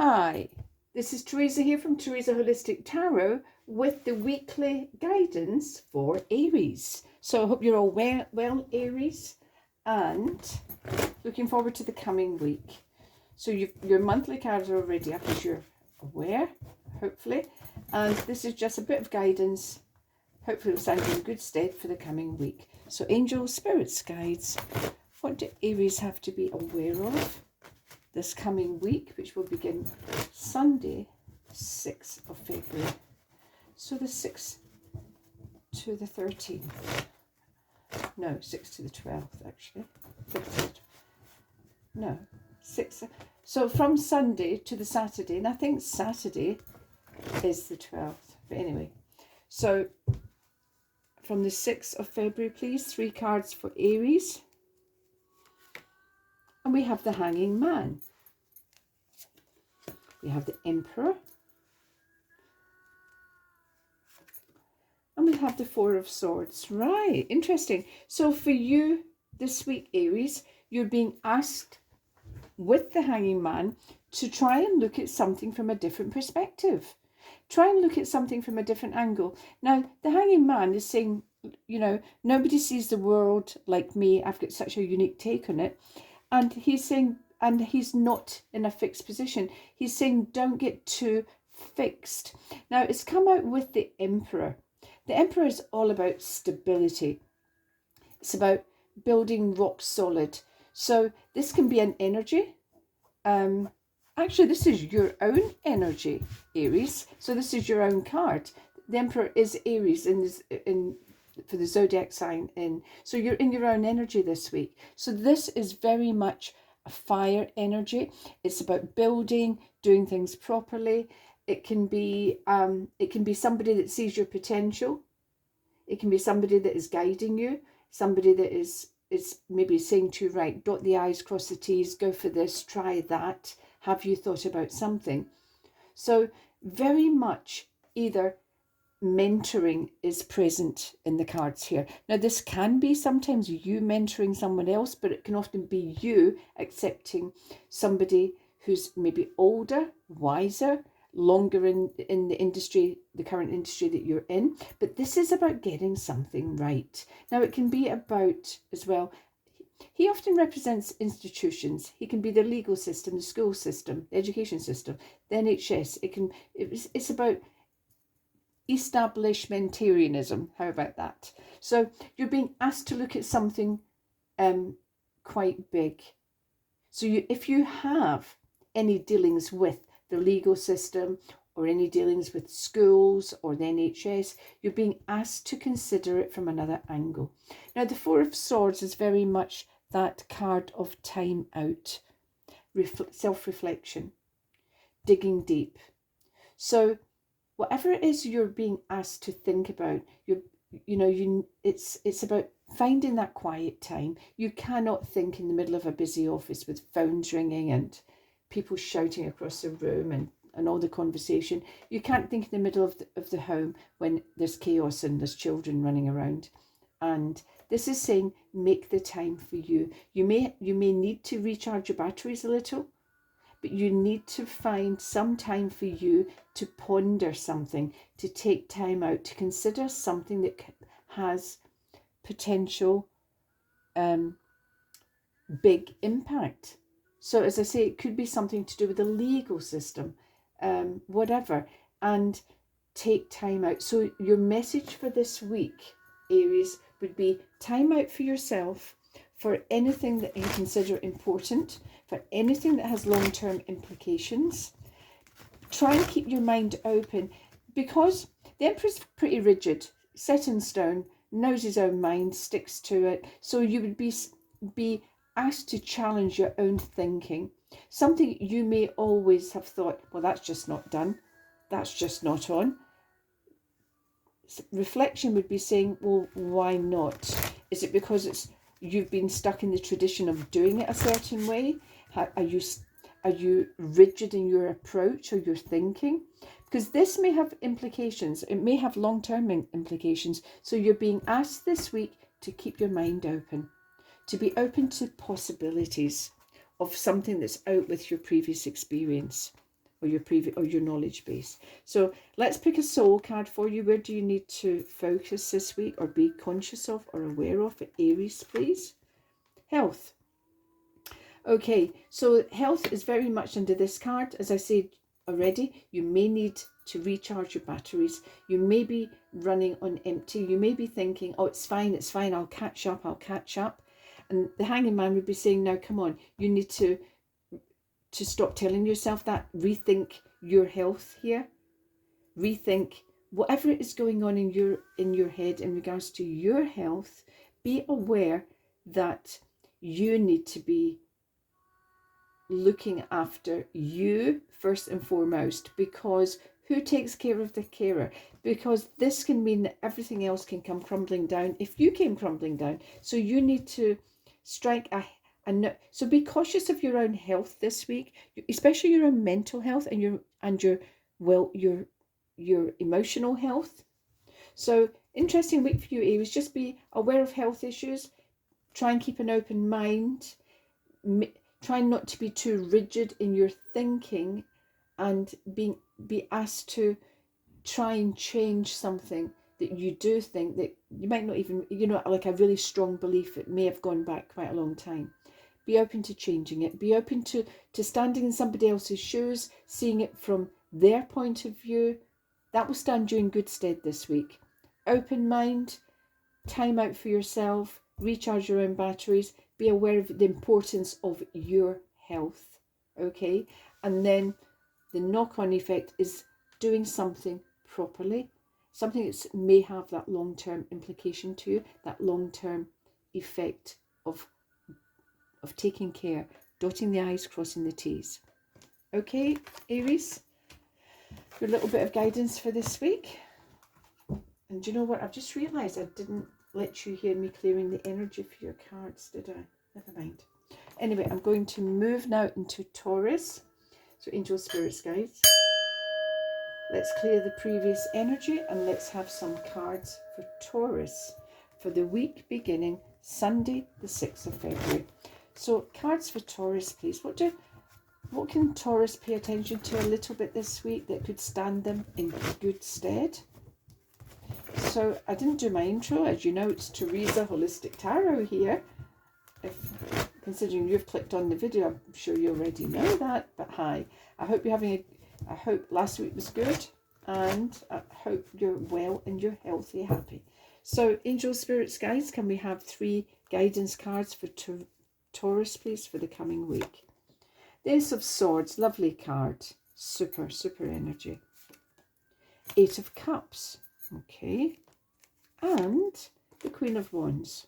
Hi, this is Theresa here from Theresa Holistic Tarot with the weekly guidance for Aries. So I hope you're all well Aries, and looking forward to the coming week. So your monthly cards are already up, as you're aware, hopefully. And this is just a bit of guidance. Hopefully it'll stand you in good stead for the coming week. So angels, spirits, guides, what do Aries have to be aware of this coming week, which will begin Sunday, 6th of February. So the 6th to the 13th. No, 6th to the 12th, actually. 6th. So from Sunday to the Saturday, and I think Saturday is the 12th. But anyway, so from the 6th of February, please, 3 cards for Aries. And we have the Hanging Man. We have the Emperor. And we have the Four of Swords. Right, interesting. So for you this week, Aries, you're being asked with the Hanging Man to try and look at something from a different perspective. Try and look at something from a different angle. Now, the Hanging Man is saying, you know, nobody sees the world like me. I've got such a unique take on it. And he's saying, and he's not in a fixed position. He's saying, don't get too fixed. Now, it's come out with the Emperor. The Emperor is all about stability. It's about building rock solid. So this can be an energy. Actually, this is your own energy, Aries. So this is your own card. The Emperor is Aries for the Zodiac sign in. So you're in your own energy this week. So this is very much a fire energy. It's about building, doing things properly. It can be somebody that sees your potential. It can be somebody that is guiding you. Somebody that is maybe saying to you, right, dot the I's, cross the T's, go for this, try that. Have you thought about something? So very much either mentoring is present in the cards here. Now, this can be sometimes you mentoring someone else, but it can often be you accepting somebody who's maybe older, wiser, longer in the industry, the current industry that you're in. But this is about getting something right. Now, it can be about, as well, he often represents institutions. He can be the legal system, the school system, the education system, the NHS. It's about establishmentarianism. How about that? So you're being asked to look at something quite big. So if you have any dealings with the legal system or any dealings with schools or the NHS, you're being asked to consider it from another angle. Now, the Four of Swords is very much that card of time out, self-reflection, digging deep. So whatever it is you're being asked to think about, it's about finding that quiet time. You cannot think in the middle of a busy office with phones ringing and people shouting across the room and all the conversation. You can't think in the middle of the home when there's chaos and there's children running around. And this is saying, make the time for you. You may need to recharge your batteries a little, but you need to find some time for you to ponder something, to take time out, to consider something that has potential big impact. So as I say, it could be something to do with the legal system, whatever, and take time out. So your message for this week, Aries, would be time out for yourself, for anything that you consider important, for anything that has long-term implications. Try and keep your mind open, because the Emperor's pretty rigid, set in stone, knows his own mind, sticks to it. So you would be asked to challenge your own thinking. Something you may always have thought, well, that's just not done. That's just not on. Reflection would be saying, well, why not? Is it because you've been stuck in the tradition of doing it a certain way? Are you rigid in your approach or your thinking? Because this may have implications. It may have long-term implications. So you're being asked this week to keep your mind open, to be open to possibilities of something that's out with your previous experience. or your previous or your knowledge base. So let's pick a soul card for you. Where do you need to focus this week or be conscious of or aware of for Aries, please? Health. Okay, so health is very much under this card. As I said already, you may need to recharge your batteries. You may be running on empty. You may be thinking, oh, it's fine, I'll catch up. And the Hanging Man would be saying, now, come on, you need to stop telling yourself that. Rethink your health here. Rethink whatever is going on in your head in regards to your health. Be aware that you need to be looking after you first and foremost, because who takes care of the carer? Because this can mean that everything else can come crumbling down if you came crumbling down. So you need to strike a so be cautious of your own health this week, especially your own mental health and your emotional health. So interesting week for you, Aries. Just be aware of health issues. Try and keep an open mind. Try not to be too rigid in your thinking, and be asked to try and change something that you do think that you might not even, like a really strong belief. It may have gone back quite a long time. Be open to changing it. Be open to standing in somebody else's shoes, seeing it from their point of view. That will stand you in good stead this week. Open mind, time out for yourself, recharge your own batteries, be aware of the importance of your health, okay? And then the knock-on effect is doing something properly, something that may have that long-term implication to you, that long-term effect of taking care, dotting the I's, crossing the T's. Okay, Aries, your little bit of guidance for this week. And do you know what? I've just realised I didn't let you hear me clearing the energy for your cards, did I? Never mind. Anyway, I'm going to move now into Taurus. So angel spirits, guys. Let's clear the previous energy and let's have some cards for Taurus for the week beginning Sunday, the 6th of February. So cards for Taurus, please. What can Taurus pay attention to a little bit this week that could stand them in good stead? So I didn't do my intro. As you know, it's Theresa Holistic Tarot here. Considering you've clicked on the video, I'm sure you already know that. But hi, I hope you're having I hope last week was good, and I hope you're well and you're healthy, happy. So angel spirits, guys, can we have 3 guidance cards for Taurus, please, for the coming week? The Ace of Swords, lovely card. Super energy. 8 of Cups. Okay. And the Queen of Wands.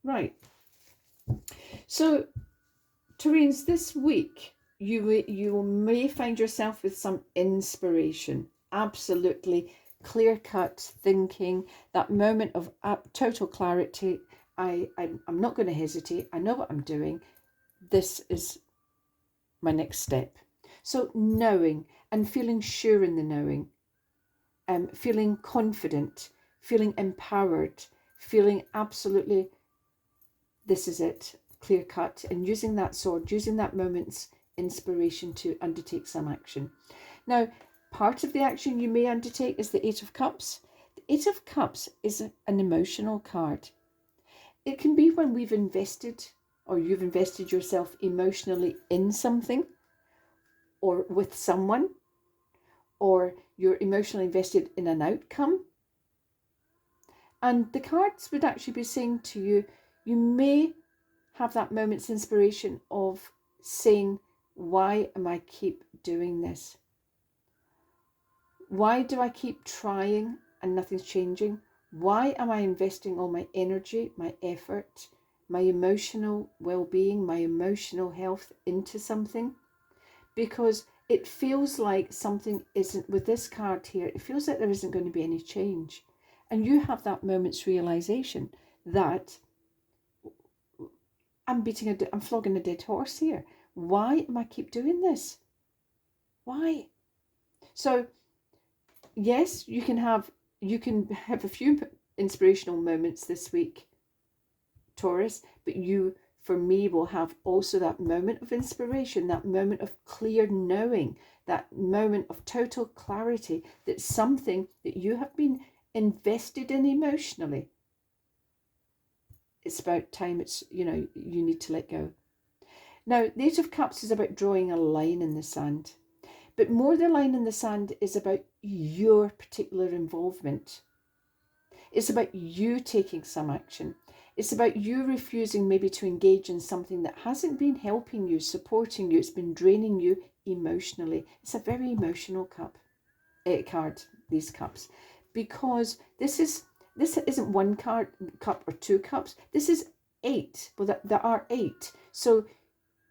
Right. So, Taurus, this week, you may find yourself with some inspiration. Absolutely clear-cut thinking. That moment of total clarity. I'm not going to hesitate. I know what I'm doing. This is my next step. So knowing and feeling sure in the knowing, feeling confident, feeling empowered, feeling absolutely, this is it, clear cut, and using that sword, using that moment's inspiration to undertake some action. Now, part of the action you may undertake is the 8 of Cups. The 8 of Cups is an emotional card. It can be when we've invested, or you've invested yourself emotionally in something, or with someone, or you're emotionally invested in an outcome. And the cards would actually be saying to you, you may have that moment's inspiration of saying, why am I keep doing this? Why do I keep trying and nothing's changing? Why am I investing all my energy, my effort, my emotional well-being, my emotional health into something? Because it feels like something isn't, with this card here, it feels like there isn't going to be any change. And you have that moment's realization that I'm flogging a dead horse here. Why am I keep doing this? Why? So yes, you can have a few inspirational moments this week, Taurus, but you for me will have also that moment of inspiration, that moment of clear knowing, that moment of total clarity that something that you have been invested in emotionally, it's about time. It's, you know, you need to let go. Now, the Eight of Cups is about drawing a line in the sand, but more the line in the sand is about your particular involvement. It's about you taking some action. It's about you refusing maybe to engage in something that hasn't been helping you, supporting you. It's been draining you emotionally. It's a very emotional card, these cups, because this isn't one cup or two cups. This is 8. Well, there are 8. So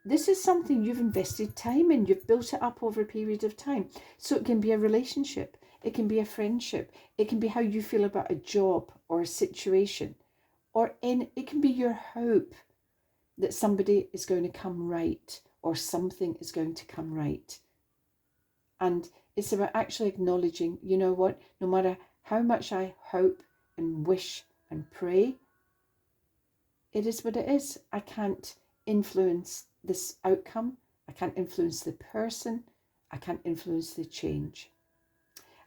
this is something you've invested time in. You've built it up over a period of time. So it can be a relationship. It can be a friendship. It can be how you feel about a job or a situation. It can be your hope that somebody is going to come right or something is going to come right. And it's about actually acknowledging, you know what, no matter how much I hope and wish and pray, it is what it is. I can't influence this outcome. I can't influence the person. I can't influence the change.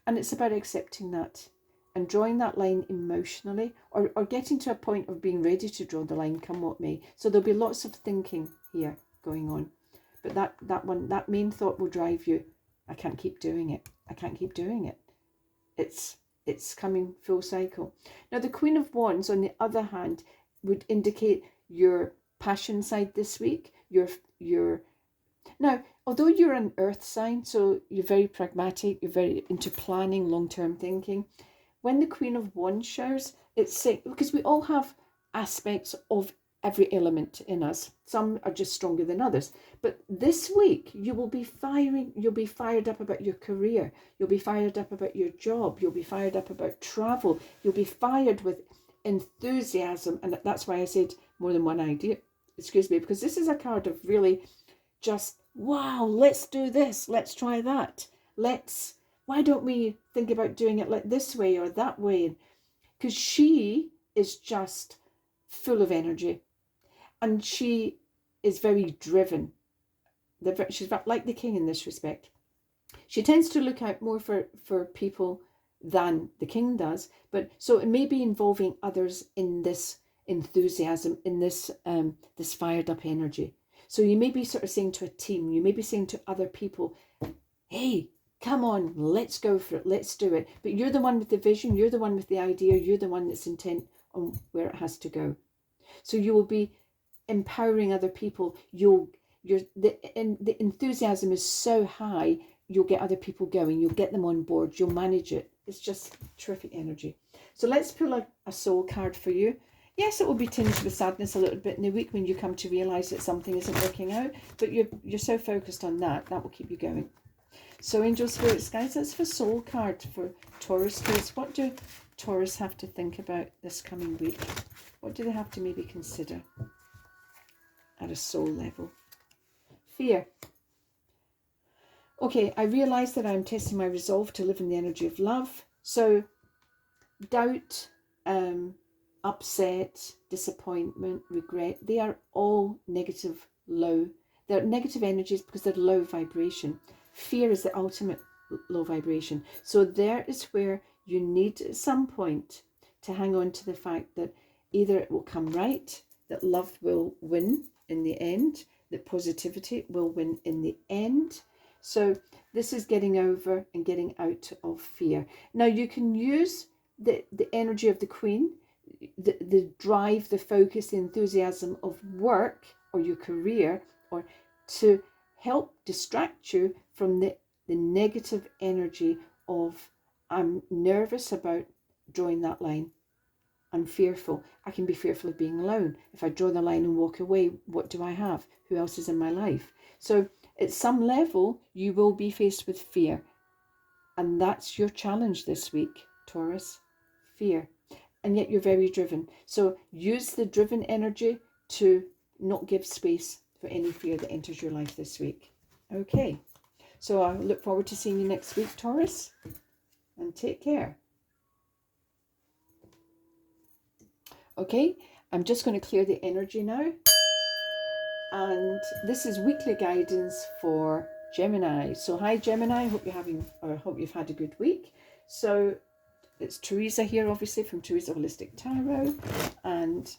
And it's about accepting that and drawing that line emotionally, or getting to a point of being ready to draw the line come what may. So there'll be lots of thinking here going on. But that main thought will drive you. I can't keep doing it. I can't keep doing it. It's coming full cycle. Now the Queen of Wands, on the other hand, would indicate your passion side this week. Now, although you're an earth sign, so you're very pragmatic, you're very into planning, long-term thinking, when the Queen of Wands shows, it's saying, because we all have aspects of every element in us. Some are just stronger than others. But this week, you'll be fired up about your career. You'll be fired up about your job. You'll be fired up about travel. You'll be fired with enthusiasm. And that's why I said more than one idea. Excuse me, because this is a card of really just, wow, let's do this. Let's try that. Why don't we think about doing it like this way or that way? Because she is just full of energy. And she is very driven. She's like the king in this respect. She tends to look out more for people than the king does. But so it may be involving others in this enthusiasm, in this this fired up energy. So you may be sort of saying to a team, you may be saying to other people, hey, come on, let's go for it, let's do it. But you're the one with the vision, you're the one with the idea, you're the one that's intent on where it has to go. So you will be empowering other people. The enthusiasm is so high, you'll get other people going, you'll get them on board, you'll manage it. It's just terrific energy. So let's pull a soul card for you. Yes, it will be tinged with sadness a little bit in the week when you come to realise that something isn't working out, but you're so focused on that will keep you going. So angel spirits, guys, that's for soul card for Taurus case. What do Taurus have to think about this coming week? What do they have to maybe consider at a soul level? Fear. Okay, I realise that I'm testing my resolve to live in the energy of love. So doubt, upset, disappointment, regret, they are all negative, low. They're negative energies because they're low vibration. Fear is the ultimate low vibration. So there is where you need at some point to hang on to the fact that either it will come right, that love will win in the end, that positivity will win in the end. So this is getting over and getting out of fear. Now you can use the energy of the Queen, the drive, the focus, the enthusiasm of work or your career, or to help distract you from the negative energy of I'm nervous about drawing that line. I'm fearful. I can be fearful of being alone. If I draw the line and walk away, what do I have? Who else is in my life? So at some level, you will be faced with fear. And that's your challenge this week, Taurus. Fear. And yet you're very driven. So use the driven energy to not give space for any fear that enters your life this week. Okay. So I look forward to seeing you next week, Taurus. And take care. Okay, I'm just going to clear the energy now. And this is weekly guidance for Gemini. So hi Gemini, hope you've had a good week. So it's Theresa here, obviously, from Theresa Holistic Tarot, and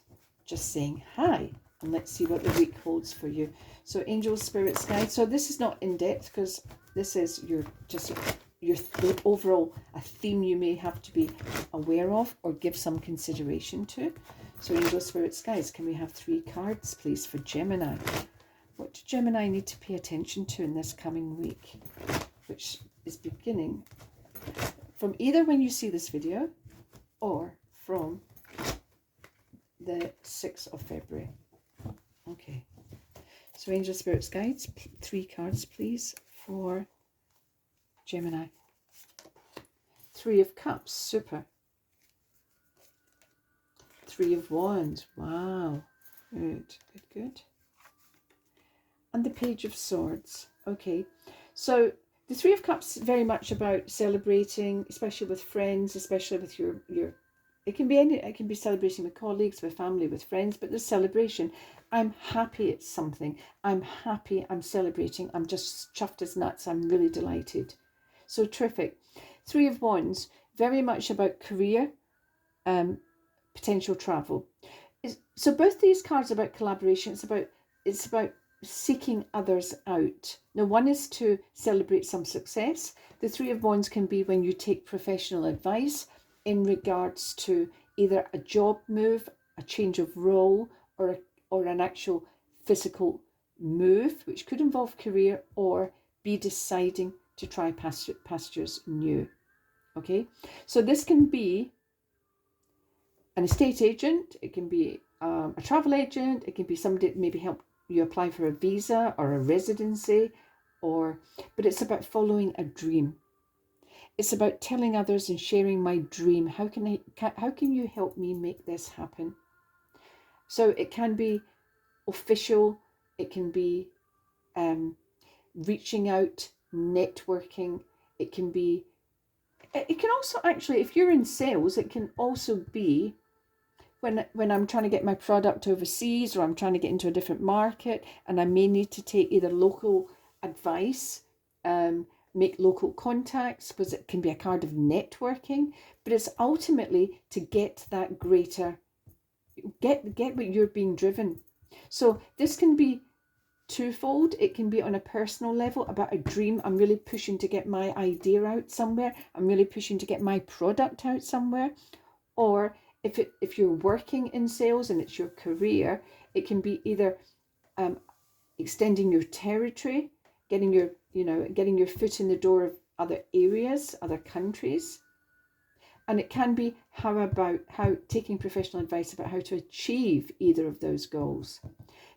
just saying hi, and let's see what the week holds for you. So angels, spirits, guides. So this is not in depth because this is the overall a theme you may have to be aware of or give some consideration to. So angels, spirits, guides, can we have 3 cards, please, for Gemini? What do Gemini need to pay attention to in this coming week, which is beginning from either when you see this video or from the 6th of February. Okay. So angel, spirits, guides, 3 cards, please, for Gemini. 3 of Cups, super. 3 of Wands, wow. Good, good, good. And the Page of Swords. Okay, so the 3 of Cups is very much about celebrating, especially with friends, especially with your it can be celebrating with colleagues, with family, with friends, but the celebration. I'm happy it's something. I'm happy, I'm celebrating, I'm just chuffed as nuts, I'm really delighted. So terrific. 3 of Wands, very much about career, potential travel. So both these cards are about collaboration. It's about seeking others out. Now, one is to celebrate some success. The 3 of Wands can be when you take professional advice in regards to either a job move, a change of role, or an actual physical move, which could involve career or be deciding to try pastures new. Okay, so this can be an estate agent, it can be a travel agent, it can be somebody that maybe help you apply for a visa or a residency, but it's about following a dream. It's about telling others and sharing my dream. How can you help me make this happen? So it can be official, it can be reaching out, networking, it can also actually, if you're in sales, it can also be when I'm trying to get my product overseas, or I'm trying to get into a different market, and I may need to take either local advice, make local contacts, because it can be a card of networking, but it's ultimately to get that greater, get what you're being driven. So this can be twofold. It can be on a personal level about a dream. I'm really pushing to get my idea out somewhere. I'm really pushing to get my product out somewhere. Or if you're working in sales and it's your career, it can be either extending your territory, getting your foot in the door of other areas, other countries. And it can be how taking professional advice about how to achieve either of those goals.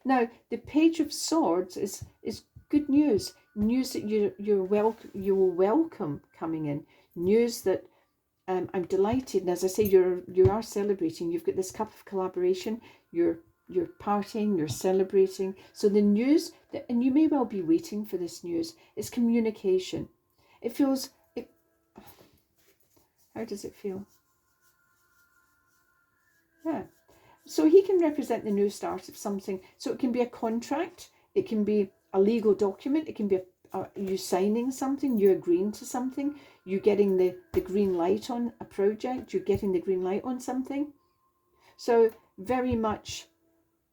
Now, the Page of Swords is good news that you will welcome coming in, news that I'm delighted. And as I say, you are celebrating. You've got this cup of collaboration. You're partying. You're celebrating. So the news and you may well be waiting for this news, is communication. It feels. How does it feel? Yeah. So he can represent the new start of something. So it can be a contract. It can be a legal document. It can be you signing something, you agreeing to something, you getting the green light on a project, you're getting the green light on something. So very much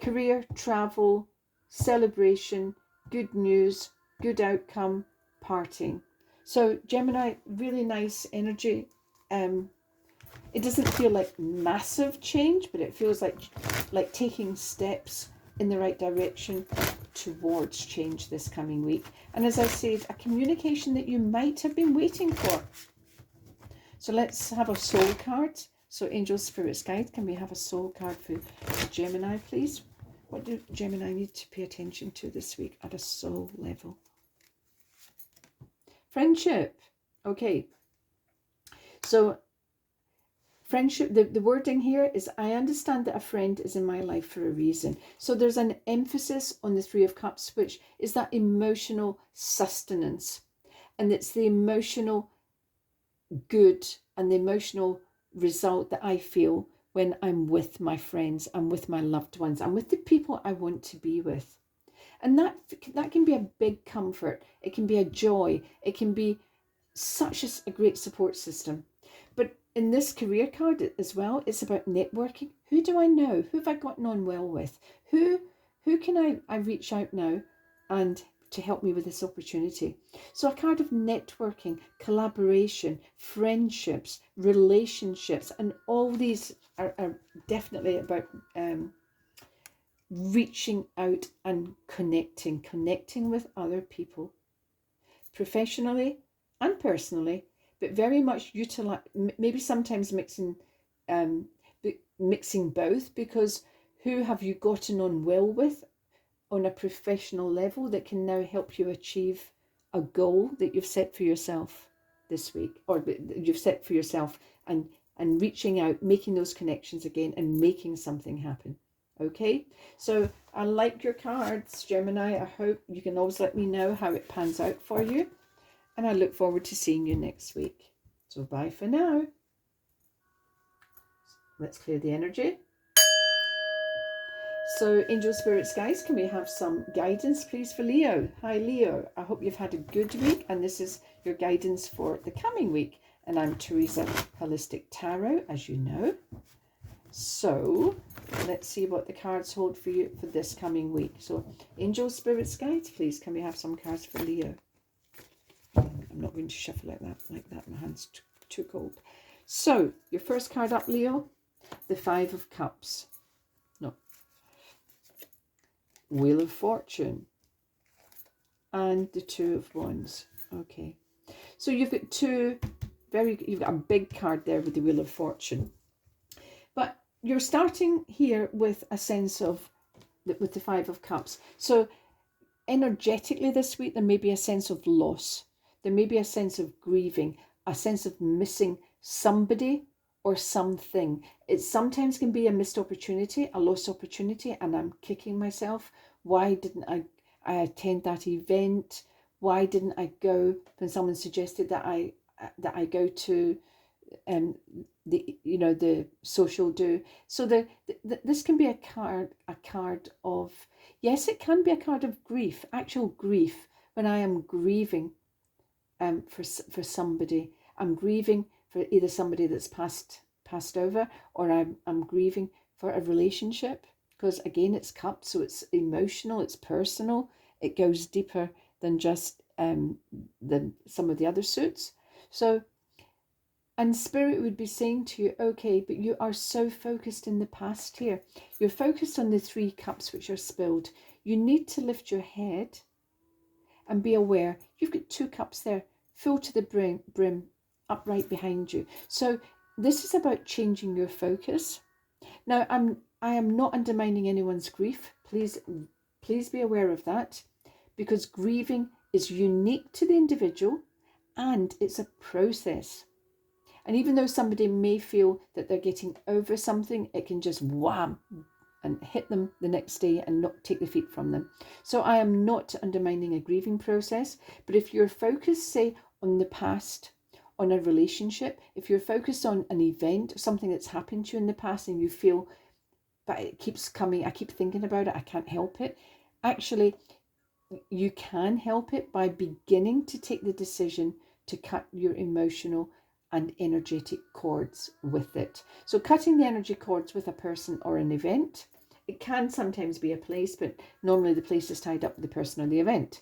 career, travel, celebration, good news, good outcome, partying. So Gemini, really nice energy. It doesn't feel like massive change, but it feels like taking steps in the right direction towards change this coming week. And as I said, a communication that you might have been waiting for. So let's have a soul card. So angel, spirits, guide, can we have a soul card for Gemini, please? What do Gemini need to pay attention to this week at a soul level? Friendship. Okay. So friendship, the wording here is, I understand that a friend is in my life for a reason. So there's an emphasis on the 3 of Cups, which is that emotional sustenance. And it's the emotional good and the emotional result that I feel when I'm with my friends, I'm with my loved ones, I'm with the people I want to be with. And that can be a big comfort. It can be a joy. It can be such a great support system. But in this career card as well, it's about networking. Who do I know? Who have I gotten on well with? Who can I reach out now and to help me with this opportunity? So a card of networking, collaboration, friendships, relationships, and all these are definitely about reaching out and connecting with other people, professionally and personally, but very much utilize, maybe sometimes mixing both, because who have you gotten on well with on a professional level that can now help you achieve a goal that you've set for yourself this week, or that you've set for yourself, and reaching out, making those connections again and making something happen. Okay, so I like your cards, Gemini. I hope you can always let me know how it pans out for you. And I look forward to seeing you next week. So bye for now. Let's clear the energy. So angel spirits, guys, can we have some guidance, please, for Leo? Hi, Leo. I hope you've had a good week. And this is your guidance for the coming week. And I'm Theresa Holistic Tarot, as you know. So let's see what the cards hold for you for this coming week. So angel spirits, guides, please, can we have some cards for Leo? I'm not going to shuffle like that. My hand's too cold. So your first card up, Leo, the Five of Cups. No. Wheel of Fortune. And the Two of Wands. Okay. So you've got you've got a big card there with the Wheel of Fortune. But you're starting here with a sense of, with the Five of Cups. So energetically this week, there may be a sense of loss. There may be a sense of grieving, a sense of missing somebody or something. It sometimes can be a missed opportunity, a lost opportunity, and I'm kicking myself. Why didn't I attend that event? Why didn't I go when someone suggested that I go to the social do? So this can be a card of, yes, it can be a card of grief, actual grief, when I am grieving for somebody. I'm grieving for either somebody that's passed over, or I'm grieving for a relationship, because again, it's cups, so it's emotional, it's personal, it goes deeper than just some of the other suits. So, and Spirit would be saying to you, okay, but you are so focused in the past here. You're focused on the three cups which are spilled. You need to lift your head and be aware. You've got two cups there, full to the brim, up right behind you. So this is about changing your focus. Now, I am not undermining anyone's grief. Please be aware of that, because grieving is unique to the individual and it's a process. And even though somebody may feel that they're getting over something, it can just wham and hit them the next day and not take the feet from them. So I am not undermining a grieving process, but if you're focused, say, on the past, on a relationship, if you're focused on an event, something that's happened to you in the past, and you feel, but it keeps coming, I keep thinking about it, I can't help it. Actually, you can help it by beginning to take the decision to cut your emotional and energetic cords with it. So cutting the energy cords with a person or an event, it can sometimes be a place, but normally the place is tied up with the person or the event.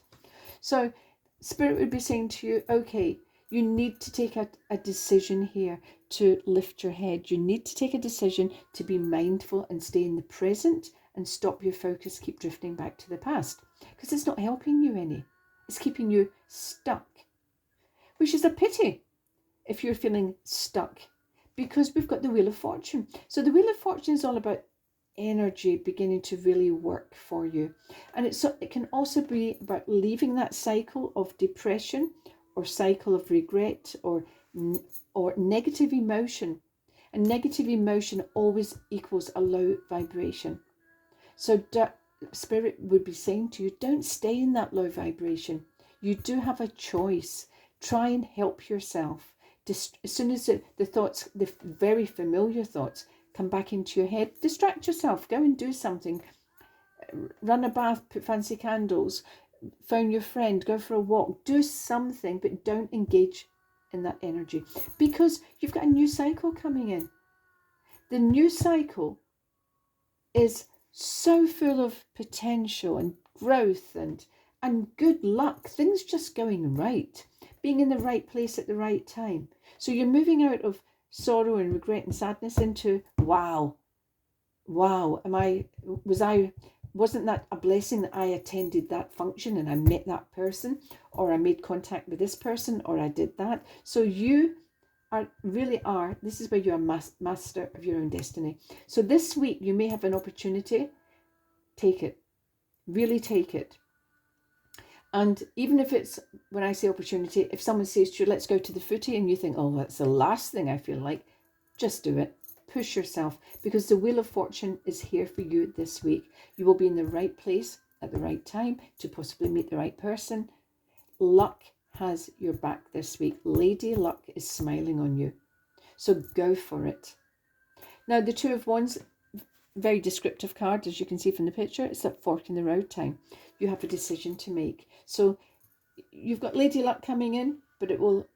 So Spirit would be saying to you, okay, you need to take a decision here to lift your head. You need to take a decision to be mindful and stay in the present and stop your focus, keep drifting back to the past, because it's not helping you any. It's keeping you stuck, which is a pity if you're feeling stuck, because we've got the Wheel of Fortune. So the Wheel of Fortune is all about energy beginning to really work for you. And it can also be about leaving that cycle of depression or cycle of regret or negative emotion. And negative emotion always equals a low vibration. So Spirit would be saying to you, don't stay in that low vibration. You do have a choice. Try and help yourself. As soon as the thoughts, the very familiar thoughts, come back into your head, distract yourself. Go and do something. run a bath, put fancy candles, phone your friend, go for a walk, do something, but don't engage in that energy, because you've got a new cycle coming in. The new cycle is so full of potential and growth and good luck, things just going right, being in the right place at the right time. So you're moving out of sorrow and regret and sadness into wow, wasn't that a blessing that I attended that function and I met that person, or I made contact with this person, or I did that. So you really are, this is where you're a master of your own destiny. So this week you may have an opportunity. Take it, really take it. And even if it's, when I say opportunity, if someone says to you, let's go to the footy, and you think, oh, that's the last thing I feel like, just do it. Push yourself, because the Wheel of Fortune is here for you this week. You will be in the right place at the right time to possibly meet the right person. Luck has your back this week. Lady Luck is smiling on you. So go for it. Now, the Two of Wands, very descriptive card, as you can see from the picture. It's that fork in the road time. You have a decision to make. So you've got Lady Luck coming in, but it will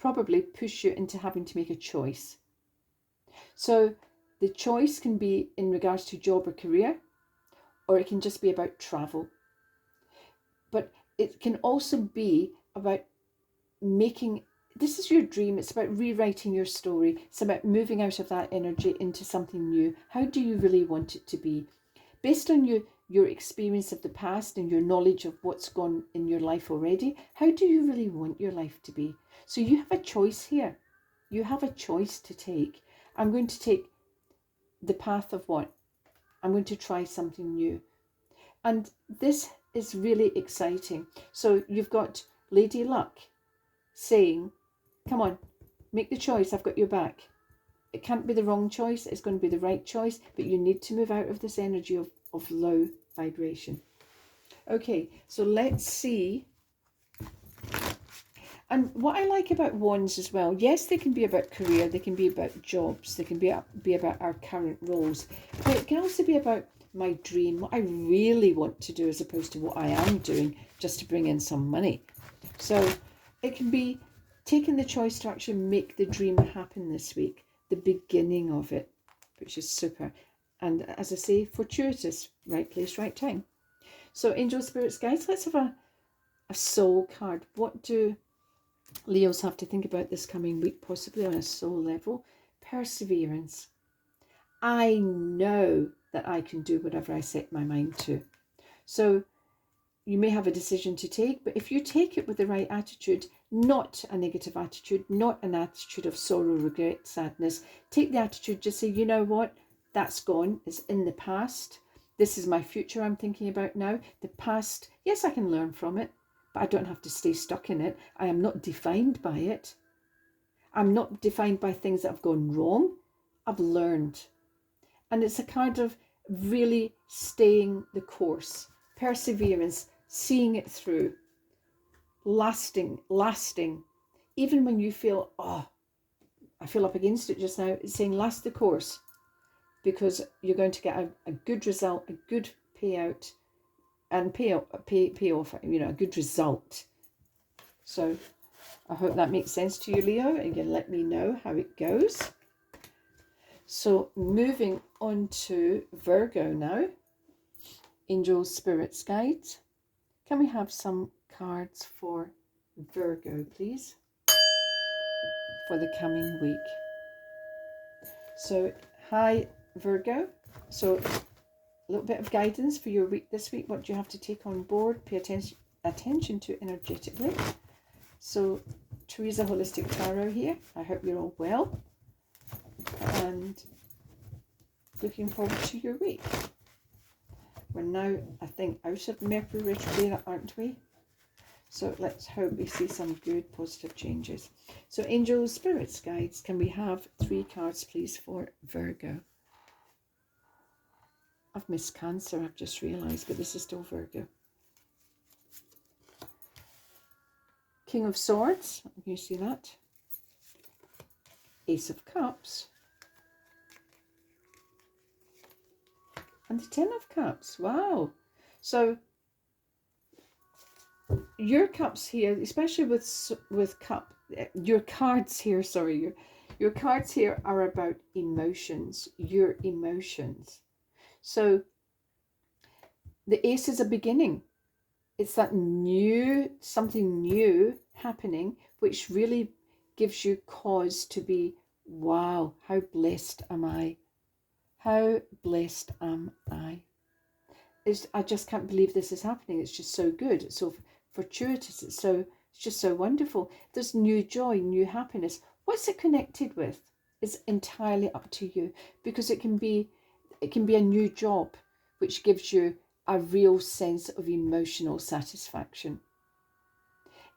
probably push you into having to make a choice. So the choice can be in regards to job or career, or it can just be about travel. But it can also be about making, this is your dream, it's about rewriting your story. It's about moving out of that energy into something new. How do you really want it to be? Based on your experience of the past and your knowledge of what's gone in your life already, how do you really want your life to be? So you have a choice here. You have a choice to take. I'm going to take the path of what? I'm going to try something new. And this is really exciting. So you've got Lady Luck saying, come on, make the choice, I've got your back. It can't be the wrong choice, it's going to be the right choice, but you need to move out of this energy of low vibration. Okay, so let's see. And what I like about wands as well, yes, they can be about career, they can be about jobs, they can be about our current roles, but it can also be about my dream, what I really want to do, as opposed to what I am doing just to bring in some money. So it can be taking the choice to actually make the dream happen this week, the beginning of it, which is super. And as I say, fortuitous, right place, right time. So angel spirits, guys, let's have a soul card. What do Leos have to think about this coming week, possibly on a soul level? Perseverance. I know that I can do whatever I set my mind to. So you may have a decision to take, but if you take it with the right attitude, not a negative attitude, not an attitude of sorrow, regret, sadness, take the attitude, just say, you know what, that's gone, it's in the past. This is my future I'm thinking about now. The past, yes, I can learn from it, but I don't have to stay stuck in it. I am not defined by it. I'm not defined by things that have gone wrong. I've learned. And it's a kind of really staying the course, perseverance, seeing it through, lasting, even when you feel, oh, I feel up against it just now. It's saying last the course, because you're going to get a good result, a good payout, and payoff, you know, a good result. So I hope that makes sense to you, Leo, and you let me know how it goes. So moving on to Virgo now. Angels, spirits, guides. Can we have some cards for Virgo, please, for the coming week? So, hi, Virgo. So, a little bit of guidance for your week this week. What do you have to take on board? Pay attention to energetically. So, Theresa Holistic Tarot here. I hope you're all well. And looking forward to your week. We're now, I think, out of Mercury retrograde, aren't we? So let's hope we see some good positive changes. So angels, spirits, guides, can we have 3 cards, please, for Virgo? I've missed Cancer, I've just realised, but this is still Virgo. King of Swords, can you see that? Ace of Cups. And the Ten of Cups. Wow. So your cups here, especially with your cards here, sorry, your cards here are about emotions, your emotions. So the Ace is a beginning. It's that something new happening, which really gives you cause to be, wow, how blessed am I? How blessed am I? I just can't believe this is happening. It's just so good. It's so fortuitous. It's just so wonderful. There's new joy, new happiness. What's it connected with? It's entirely up to you, because it can be a new job, which gives you a real sense of emotional satisfaction.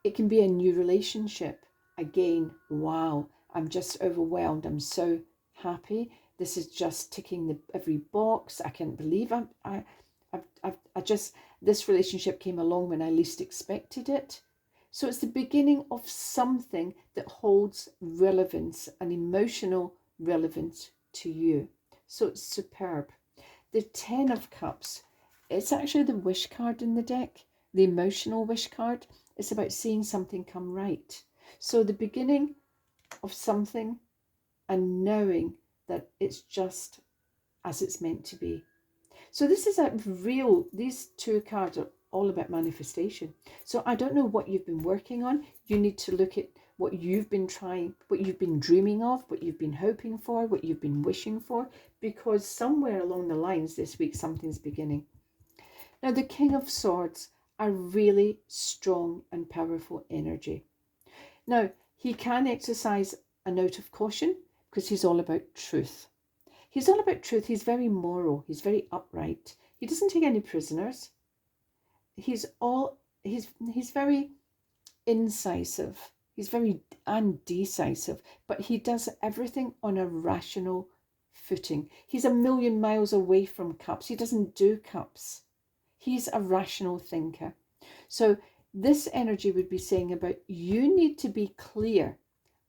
It can be a new relationship. Again, wow, I'm just overwhelmed. I'm so happy. This is just ticking every box. I can't believe this relationship came along when I least expected it. So it's the beginning of something that holds relevance, an emotional relevance to you. So it's superb. The Ten of Cups, it's actually the wish card in the deck, the emotional wish card. It's about seeing something come right. So the beginning of something and knowing that it's just as it's meant to be. So this is these two cards are all about manifestation. So I don't know what you've been working on. You need to look at what you've been trying, what you've been dreaming of, what you've been hoping for, what you've been wishing for, because somewhere along the lines this week, something's beginning. Now, the King of Swords are really strong and powerful energy. Now, he can exercise a note of caution because he's all about truth. He's all about truth. He's very moral. He's very upright. He doesn't take any prisoners. He's very incisive. He's very undecisive, but he does everything on a rational footing. He's a million miles away from cups. He doesn't do cups. He's a rational thinker. So this energy would be saying about you need to be clear,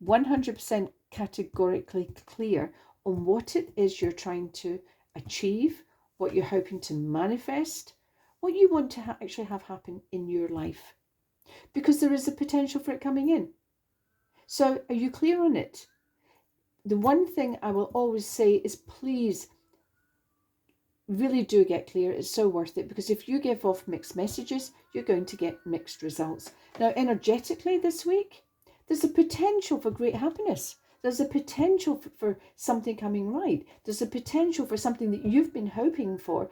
100% categorically clear on what it is you're trying to achieve, what you're hoping to manifest, what you want to actually have happen in your life. Because there is a potential for it coming in. So are you clear on it? The one thing I will always say is please really do get clear. It's so worth it, because if you give off mixed messages, you're going to get mixed results. Now, energetically this week, there's a potential for great happiness. There's a potential for something coming right. There's a potential for something that you've been hoping for,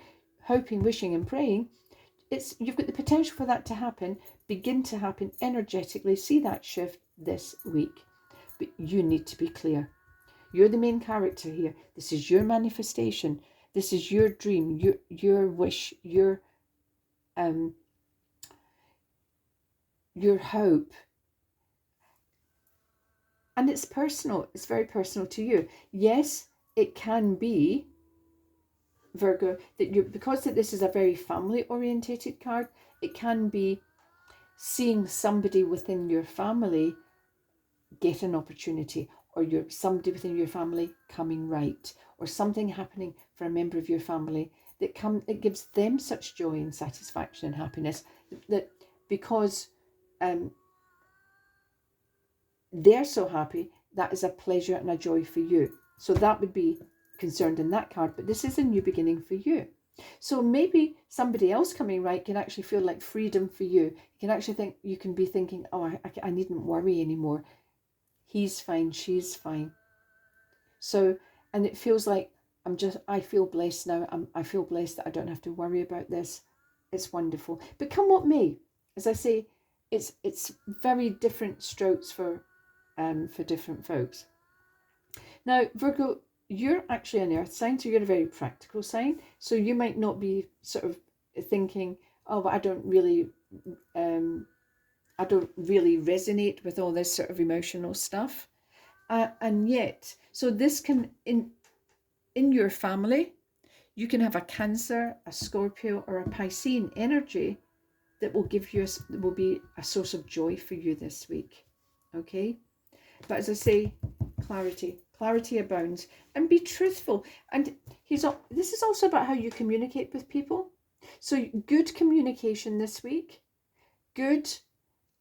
wishing and praying. You've got the potential for that to happen, begin to happen energetically. See that shift this week. But you need to be clear. You're the main character here. This is your manifestation. This is your dream, your wish, your hope. And it's personal. It's very personal to you. Yes, it can be, Virgo, that because this is a very family orientated card, it can be seeing somebody within your family get an opportunity, or somebody within your family coming right, or something happening for a member of your family it gives them such joy and satisfaction and happiness that because they're so happy, that is a pleasure and a joy for you. So that would be concerned in that card, but this is a new beginning for you. So maybe somebody else coming right can actually feel like freedom for you. You can actually you can be thinking, oh, I needn't worry anymore. He's fine, she's fine. So, and it feels like I feel blessed now. I feel blessed that I don't have to worry about this. It's wonderful. But come what may, as I say, it's very different strokes for different folks. Now, Virgo, you're actually an earth sign, so you're a very practical sign. So you might not be sort of thinking, oh, but I don't really resonate with all this sort of emotional stuff. And yet, so this can, in your family, you can have a Cancer, a Scorpio, or a Piscean energy that will will be a source of joy for you this week. Okay? But as I say, clarity, Clarity abounds. And be truthful. And this is also about how you communicate with people. So good communication this week. Good.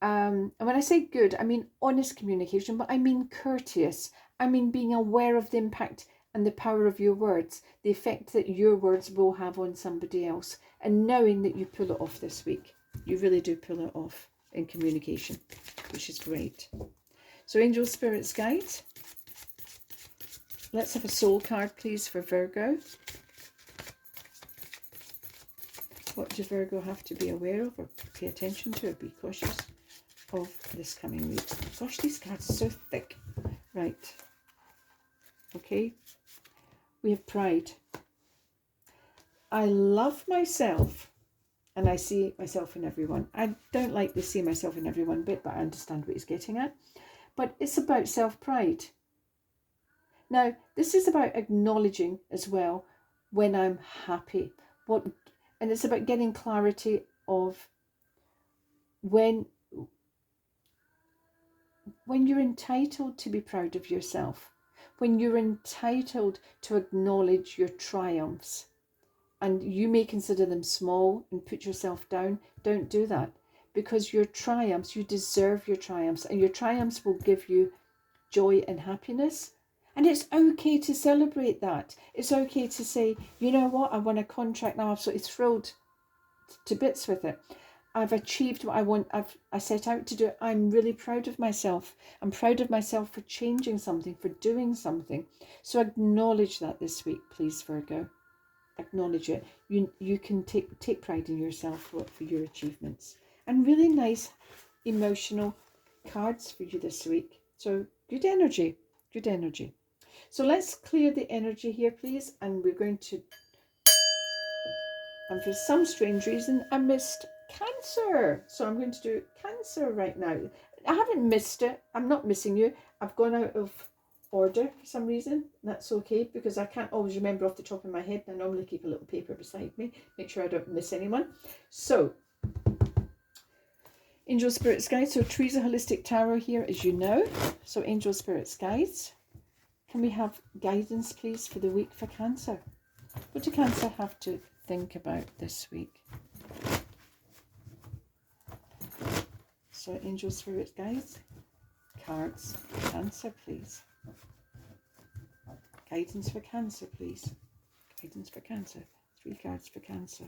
And when I say good, I mean honest communication, but I mean courteous. I mean being aware of the impact and the power of your words, the effect that your words will have on somebody else, and knowing that you pull it off this week. You really do pull it off in communication, which is great. So angel, spirits, guides. Let's have a soul card, please, for Virgo. What does Virgo have to be aware of or pay attention to or be cautious of this coming week? Gosh, these cards are so thick. Right. Okay. We have pride. I love myself and I see myself in everyone. I don't like the see myself in everyone bit, but I understand what he's getting at. But it's about self-pride. Now, this is about acknowledging as well when I'm happy. And it's about getting clarity of when you're entitled to be proud of yourself, when you're entitled to acknowledge your triumphs, and you may consider them small and put yourself down. Don't do that, because your triumphs, you deserve your triumphs, and your triumphs will give you joy and happiness. And it's okay to celebrate that. It's okay to say, you know what, I won a contract now, I'm absolutely thrilled to bits with it. I've achieved what I set out to do. I'm really proud of myself. I'm proud of myself for changing something, for doing something. So acknowledge that this week, please, Virgo. Acknowledge it. You can take pride in yourself for your achievements. And really nice emotional cards for you this week. So good energy, good energy. So let's clear the energy here, please. And we're going to, and for some strange reason, I missed Cancer. So I'm going to do Cancer right now. I haven't missed it. I'm not missing you. I've gone out of order for some reason. That's okay, because I can't always remember off the top of my head. I normally keep a little paper beside me, make sure I don't miss anyone. So, Angel Spirits Guides. So Theresa Holistic Tarot here, as you know. So Angel Spirits Guides. Can we have guidance, please, for the week for Cancer? What do Cancer have to think about this week? So Angel Spirit Guides, cards for Cancer, please. Guidance for Cancer, please. Guidance for Cancer. 3 cards for Cancer.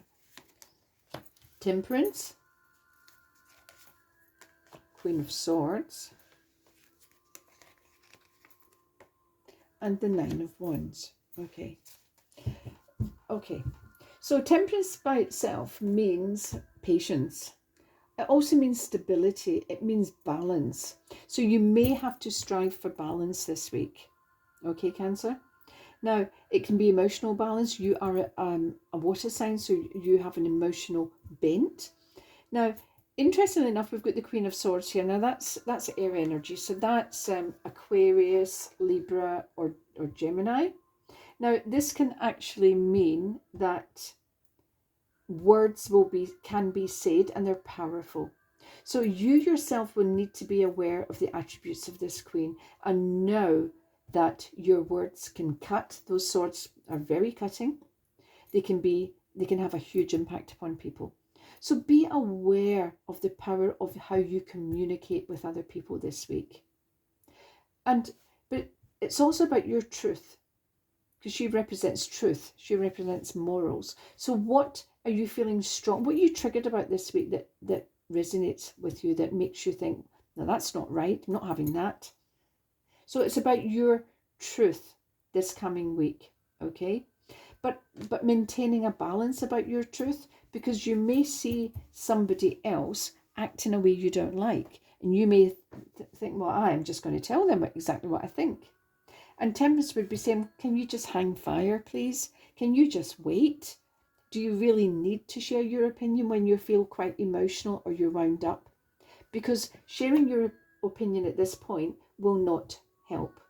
Temperance. Queen of Swords. And the 9 of Wands. Okay. Okay. So temperance by itself means patience. It also means stability. It means balance. So you may have to strive for balance this week. Okay, Cancer? Now, it can be emotional balance. You are a water sign, so you have an emotional bent. Now, interestingly enough, we've got the Queen of Swords here. Now, that's air energy. So that's Aquarius, Libra, or Gemini. Now, this can actually mean that words can be said, and they're powerful. So you yourself will need to be aware of the attributes of this Queen and know that your words can cut. Those swords are very cutting. They can have a huge impact upon people. So be aware of the power of how you communicate with other people this week. But it's also about your truth, because she represents truth. She represents morals. So what are you feeling strong? What are you triggered about this week that resonates with you, that makes you think, no, that's not right, I'm not having that. So it's about your truth this coming week, okay? But maintaining a balance about your truth, because you may see somebody else act in a way you don't like, and you may think, well, I'm just going to tell them exactly what I think. And Temperance would be saying, can you just hang fire, please? Can you just wait? Do you really need to share your opinion when you feel quite emotional or you're wound up? Because sharing your opinion at this point will not help,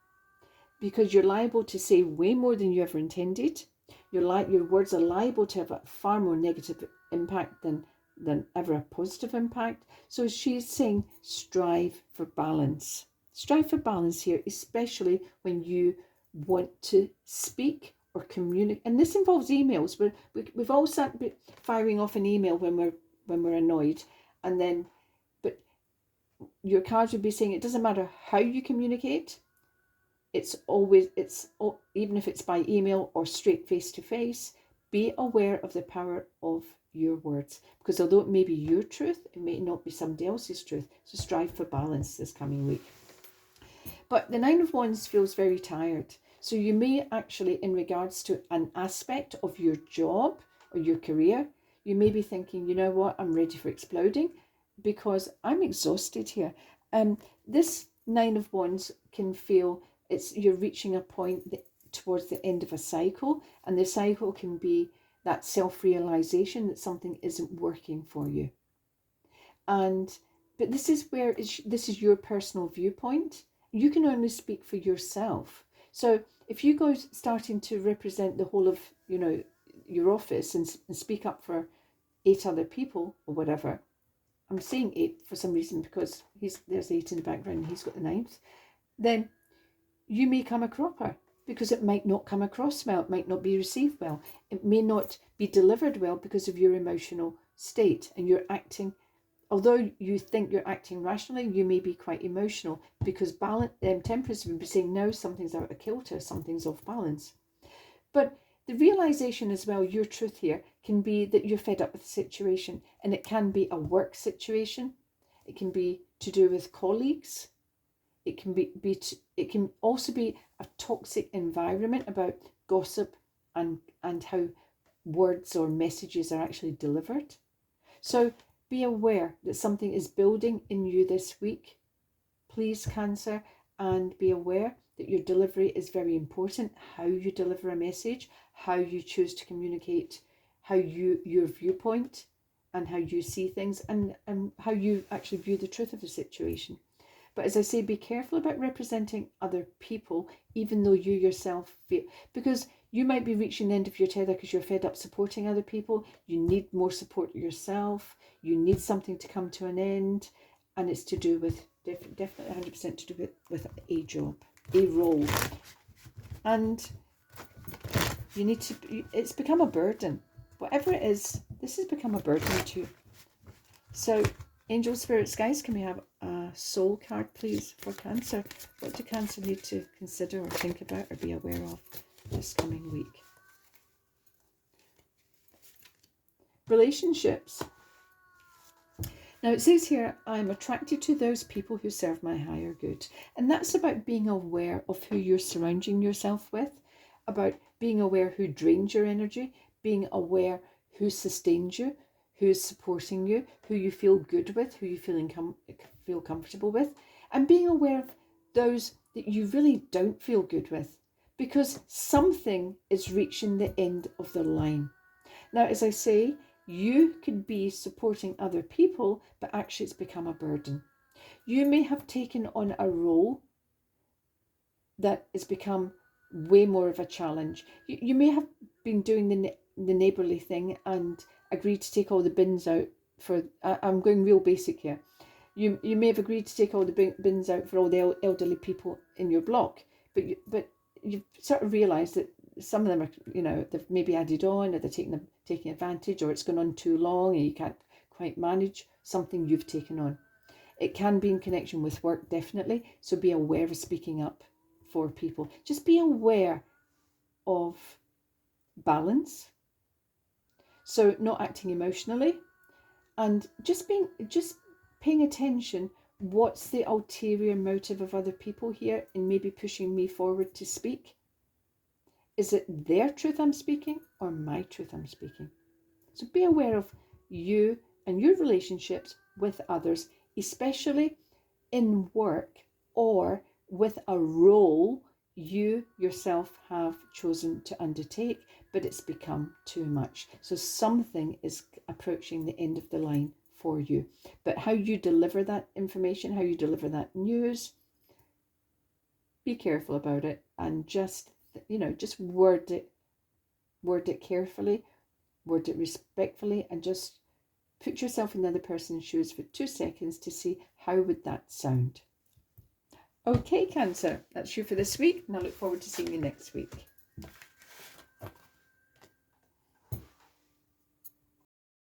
because you're liable to say way more than you ever intended. Your words are liable to have a far more negative impact than ever a positive impact. So she's saying strive for balance. Strive for balance here, especially when you want to speak or communicate, and this involves emails. We've all sat firing off an email when we're annoyed, and then, but your cards would be saying it doesn't matter how you communicate. Even if it's by email or straight face to face, be aware of the power of your words, because although it may be your truth, it may not be somebody else's truth. So strive for balance this coming week. But the Nine of Wands feels very tired. So you may actually, in regards to an aspect of your job or your career, you may be thinking, you know what, I'm ready for exploding because I'm exhausted here. This Nine of Wands can feel you're reaching a point towards the end of a cycle, and the cycle can be that self-realization that something isn't working for you. But this is where this is your personal viewpoint. You can only speak for yourself. So if you go starting to represent the whole of, your office and speak up for 8 other people or whatever, I'm saying 8 for some reason because there's 8 in the background and he's got the 9th, then you may come a cropper because it might not come across well, it might not be received well, it may not be delivered well because of your emotional state, and you're acting, although you think you're acting rationally, you may be quite emotional because Temperance would be saying, no, something's out of kilter, something's off balance. But the realization as well, your truth here, can be that you're fed up with the situation, and it can be a work situation. It can be to do with colleagues. It can also be a toxic environment about gossip and how words or messages are actually delivered. So be aware that something is building in you this week, please, Cancer, and be aware that your delivery is very important. How you deliver a message, how you choose to communicate, your viewpoint and how you see things, and how you actually view the truth of the situation. But as I say, be careful about representing other people, even though you yourself feel, because you might be reaching the end of your tether because you're fed up supporting other people. You need more support yourself. You need something to come to an end. And it's to do with, definitely 100% to do with a job, a role. And you need to, it's become a burden. Whatever it is, this has become a burden to you. So, Angel, Spirits, guys, can we have a soul card, please, for Cancer? What do Cancer need to consider or think about or be aware of this coming week? Relationships. Now it says here, I'm attracted to those people who serve my higher good. And that's about being aware of who you're surrounding yourself with, about being aware who drains your energy, being aware who sustains you, who's supporting you, who you feel good with, who you feel comfortable with, and being aware of those that you really don't feel good with, because something is reaching the end of the line. Now, as I say, you could be supporting other people, but actually it's become a burden. You may have taken on a role that has become way more of a challenge. You may have been doing the neighbourly thing and agreed to take all the bins out for, I'm going real basic here. You may have agreed to take all the bins out for all the elderly people in your block, but you've sort of realised that some of them are, they've maybe added on, or they're taking advantage, or it's gone on too long and you can't quite manage something you've taken on. It can be in connection with work, definitely, so be aware of speaking up for people. Just be aware of balance, so not acting emotionally, and just paying attention. What's the ulterior motive of other people here in maybe pushing me forward to speak? Is it their truth I'm speaking or my truth I'm speaking? So be aware of you and your relationships with others, especially in work or with a role you yourself have chosen to undertake, but it's become too much. So something is approaching the end of the line for you. But how you deliver that information, how you deliver that news, be careful about it, and just word it carefully, word it respectfully, and just put yourself in the other person's shoes for 2 seconds to see how would that sound. Okay, Cancer, that's you for this week, and I look forward to seeing you next week.